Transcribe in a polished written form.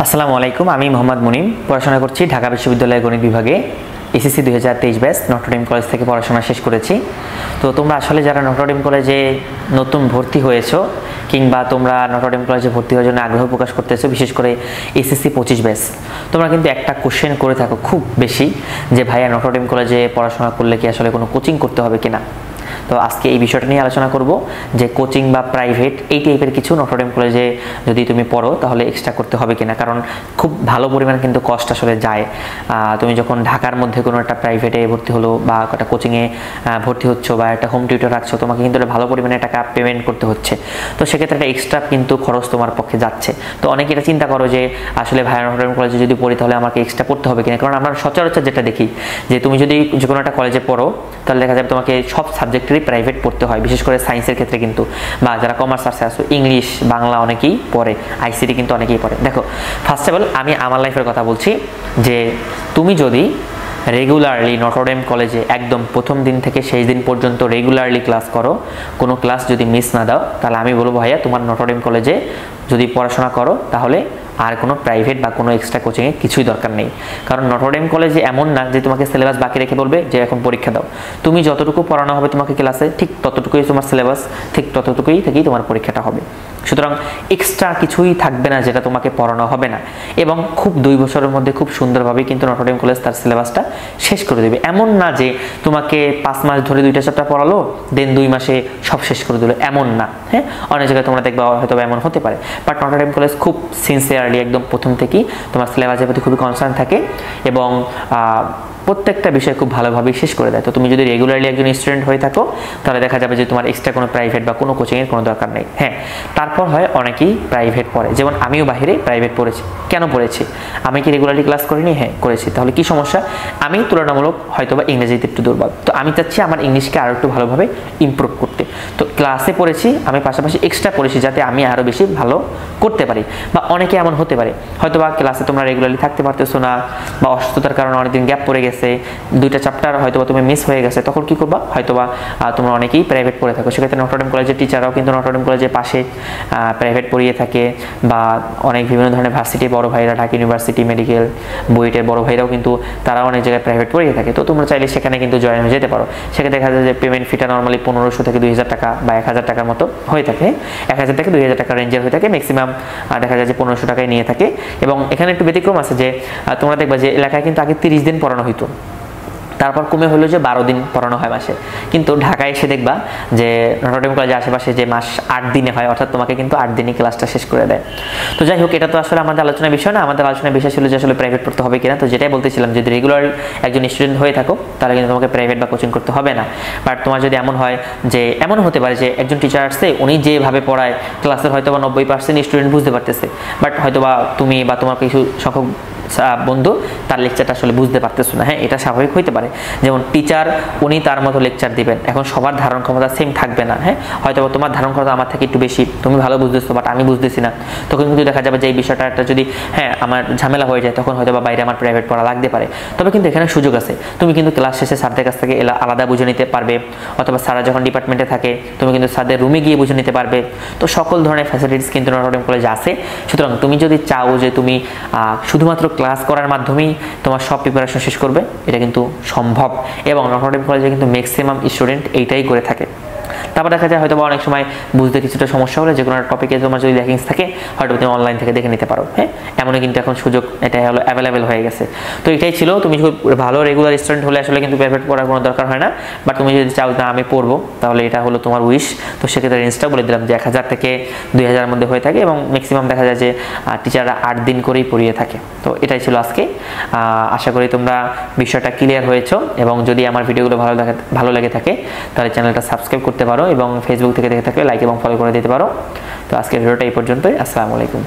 আসসালামু আলাইকুম, আমি মোহাম্মদ মুনিম পড়াশোনা করছি ঢাকা বিশ্ববিদ্যালয়ের গণিত বিভাগে। এসএসসি 2023 ব্যাচ নটরডেম কলেজ থেকে পড়াশোনা শেষ করেছি। তো তোমরা আসলে যারা নটরডেম কলেজে নতুন ভর্তি হয়েছো কিংবা তোমরা নটরডেম কলেজে ভর্তি হওয়ার জন্য আগ্রহ প্রকাশ করতেছো, বিশেষ করে এসএসসি 25 ব্যাচ, তোমরা কিন্তু একটা কোশ্চেন করে থাকো খুব বেশি যে ভাইয়া নটরডেম কলেজে পড়াশোনা করলে কি আসলে কোনো কোচিং করতে হবে কিনা। তো আজকে এই বিষয়টা নিয়ে আলোচনা করব যে কোচিং বা প্রাইভেট এই টাইপের কিছু নটরডেম কলেজে যদি তুমি পড়ো তাহলে এক্সট্রা করতে হবে কিনা, কারণ খুব ভালো পরিমাণ কিন্তু কষ্ট আসলে যায়। তুমি যখন ঢাকার মধ্যে কোনো একটা প্রাইভেটে ভর্তি হলো বা একটা কোচিংয়ে ভর্তি হচ্ছ বা একটা হোম টিউটর রাখছো, তোমাকে কিন্তু ভালো পরিমাণে টাকা পেমেন্ট করতে হচ্ছে। তো সেক্ষেত্রে একটা এক্সট্রা কিন্তু খরচ তোমার পক্ষে যাচ্ছে। তো অনেকে এটা চিন্তা করো যে আসলে ভাইয়া নটরডেম কলেজে যদি পড়ি তাহলে আমাকে এক্সট্রা পড়তে হবে কিনা, কারণ আমরা সচরাচর যেটা দেখি যে তুমি যদি যে কোনো একটা কলেজে পড়ো তাহলে দেখা যাবে তোমাকে সব সাবজেক্টেরই প্রাইভেট পড়তে হয়, বিশেষ করে সায়েন্সের ক্ষেত্রে কিন্তু, বা যারা কমার্স আর্টসে আসো ইংলিশ বাংলা অনেকেই পড়ে, আইসিটি কিন্তু অনেকেই পড়ে। দেখো, ফার্স্ট অফ অল আমি আমার লাইফের কথা বলছি যে তুমি যদি রেগুলারলি নটরডেম কলেজে একদম প্রথম দিন থেকে শেষ দিন পর্যন্ত রেগুলারলি ক্লাস করো, কোনো ক্লাস যদি মিস না দাও, তাহলে আমি বলবো ভাইয়া তোমার নটরডেম কলেজে যদি পড়াশোনা করো তাহলে আর কোনো প্রাইভেট বা কোনো এক্সট্রা কোচিংয়ে কিছুই দরকার নেই। কারণ নটরডেম কলেজে এমন না যে তোমাকে সিলেবাস বাকি রেখে বলবে যে এখন পরীক্ষা দাও। তুমি যতটুকু পড়ানো হবে তোমাকে ক্লাসে ঠিক ততটুকুই তোমার সিলেবাস, ঠিক ততটুকুই থেকেই তোমার পরীক্ষাটা হবে। সুতরাং এক্সট্রা কিছুই থাকবে না যেটা তোমাকে পড়ানো হবে না, এবং খুব 2 বছরের মধ্যে খুব সুন্দরভাবে কিন্তু নটরডেম কলেজ তার সিলেবাসটা শেষ করে দেবে। এমন না যে তোমাকে 5 মাস ধরে 2টা চ্যাপ্টার পড়ালো দেন 2 মাসে সব শেষ করে দিল, এমন না। হ্যাঁ, অনেক জায়গায় তোমরা দেখবে হয়তো এমন হতে পারে, বাট নটরডেম কলেজ খুব সিনসিয়ারলি একদম প্রথম থেকেই তোমার সিলেবাসের প্রতি খুবই কনসার্ন থাকে এবং প্রত্যেকটা বিষয় খুব ভালোভাবে শেষ করে দেয়। তো তুমি যদি রেগুলারলি একজন স্টুডেন্ট হয়ে থাকো তাহলে দেখা যাবে যে তোমার এক্সট্রা কোনো প্রাইভেট বা কোনো কোচিংয়ের কোনো দরকার নেই। হ্যাঁ, তারপর হয় অনেকেই প্রাইভেট পড়ে, যেমন আমিও বাইরে প্রাইভেট পড়েছি। কেন পড়েছি? আমি কি রেগুলারলি ক্লাস করিনি? হ্যাঁ করেছি। তাহলে কি সমস্যা? আমি তুলনামূলক হয়তো বা ইংরেজিতে একটু দুর্বল, তো আমি চাচ্ছি আমার ইংলিশকে আরও একটু ভালোভাবে ইমপ্রুভ করতে। তো ক্লাসে পড়েছি, আমি পাশাপাশি এক্সট্রা পড়েছি যাতে আমি আরও বেশি ভালো করতে পারি। বা অনেকে এমন হতে পারে হয়তো বা ক্লাসে তোমরা রেগুলারলি থাকতে পারতেছো না, বা অসুস্থতার কারণে অনেকদিন গ্যাপ পড়ে গেছে, 2টা চ্যাপ্টার হয়তো বা তুমি মিস হয়ে গেছে, তখন কি করবা? হয়তো বা তোমরা অনেকেই প্রাইভেট পড়ে থাকো। সেক্ষেত্রে নটরডেম কলেজের টিচাররাও কিন্তু নটরডেম কলেজের পাশে প্রাইভেট পড়িয়ে থাকে, বা অনেক বিভিন্ন ধরনের ভার্সিটি বড় ভাইরা, ঢাকা ইউনিভার্সিটি, মেডিকেল, বুয়েটের বড় ভাইরাও কিন্তু তারা অনেক জায়গায় প্রাইভেট পড়িয়ে থাকে। তো তোমরা চাইলে সেখানে কিন্তু জয়েন হয়ে যেতে পারো। সেখানে দেখা যায় যে পেমেন্ট ফিটা নর্মালি 1500 থেকে 2000 টাকা বা 1000 টাকার মতো হয়ে থাকে। 1000 থেকে 2000 টাকা রেঞ্জের হয়ে থাকে, ম্যাক্সিমাম দেখা যায় যে 1500 টাকায় নিয়ে থাকে। এবং এখানে একটু ব্যতিক্রম আছে যে তোমরা দেখবা যে এলাকায় কিন্তু আগে 30 দিন পড়ানো হইতো, তারপর কমে হলো যে 12 দিন পড়ানো হয় মাসে। কিন্তু ঢাকায় এসে দেখবা যে নটরডেম কলেজের আশেপাশে যে মাস 8 দিনে হয়, অর্থাৎ তোমাকে কিন্তু 8 দিনই ক্লাসটা শেষ করে দেয়। তো যাই হোক, এটা তো আসলে আমাদের আলোচনার বিষয় না। আমাদের আলোচনার বিষয় ছিল যে আসলে প্রাইভেট পড়তে হবে কিনা। তো যেটাই বলতেছিলাম, যদি রেগুলার একজন স্টুডেন্ট হয়ে থাকো তাহলে কিন্তু তোমাকে প্রাইভেট বা কোচিং করতে হবে না। বাট তোমার যদি এমন হয় যে এমন হতে পারে যে একজন টিচার আসছে, উনি যেভাবে পড়ায় ক্লাসের হয়তো বা 90% স্টুডেন্ট বুঝতে পারতেছে, বাট হয়তো বা তুমি বা তোমার কিছু সংখ্যক বন্ধু তার লেকচারটা আসলে বুঝতে পারতেছো না। হ্যাঁ, এটা স্বাভাবিক হইতে পারে। যেমন টিচার উনি তার মতো লেকচার দিবেন, এখন সবার ধারণ ক্ষমতা সেম থাকবে না। হ্যাঁ, হয়তো তোমার ধারণ ক্ষমতা আমার থেকে একটু বেশি, তুমি ভালো বুঝতেছো বাট আমি বুঝতেছি না, তখন কিন্তু দেখা যাবে যে এই বিষয়টা একটা যদি আমার ঝামেলা হয়ে যায়, তখন হয়তো বা বাইরে আমার প্রাইভেট পড়া লাগতে পারে। তবে কিন্তু এখানে সুযোগ আছে, তুমি কিন্তু ক্লাস শেষে স্যারদের কাছ থেকে আলাদা বুঝে নিতে পারবে, অথবা স্যাররা যখন ডিপার্টমেন্টে থাকে তুমি কিন্তু স্যারদের রুমে গিয়ে বুঝে নিতে পারবে। তো সকল ধরনের ফ্যাসিলিটিস কিন্তু নটরডেম কলেজে আছে। সুতরাং তুমি যদি চাও যে তুমি শুধুমাত্র ক্লাস করার মাধ্যমেই তোমার সব প্রিপারেশন শেষ করবে, এটা কিন্তু সম্ভব, এবং নটরডেম কলেজে কিন্তু ম্যাক্সিমাম স্টুডেন্ট এইটাই করে থাকে। তারপর দেখা যায় হয়তো বা অনেক সময় বুঝতে কিছুটা সমস্যা হলে যে কোনো টপিকে তোমার যদি ল্যাকিংস থাকে হয়তো তুমি অনলাইন থেকে দেখে নিতে পারো। হ্যাঁ, এমনই কিন্তু এখন সুযোগ এটা হলো অ্যাভেলেবেল হয়ে গেছে। তো এটাই ছিল। তুমি ভালো রেগুলার স্টুডেন্ট হলে আসলে কিন্তু প্রাইভেট পড়ার কোনো দরকার হয় না। বাট তুমি যদি চাও না আমি পড়বো, তাহলে এটা হলো তোমার উইশ। তো সেক্ষেত্রে রেঞ্জটা বলে দিলাম যে 1000 থেকে 2000 মধ্যে হয়ে থাকে, এবং ম্যাক্সিমাম দেখা যায় যে টিচাররা 8 দিন করেই পড়িয়ে থাকে। তো এটাই ছিল আজকে। আশা করি তোমরা বিষয়টা ক্লিয়ার হয়েছো, এবং যদি আমার ভিডিওগুলো ভালো লেগে থাকে তাহলে চ্যানেলটা সাবস্ক্রাইব করতে পারো, এবং ফেসবুক থেকে দেখে থাকলে লাইক এবং ফলো করে দিতে পারো। তো আজকের ভিডিওটা এই পর্যন্তই। আসসালামু আলাইকুম।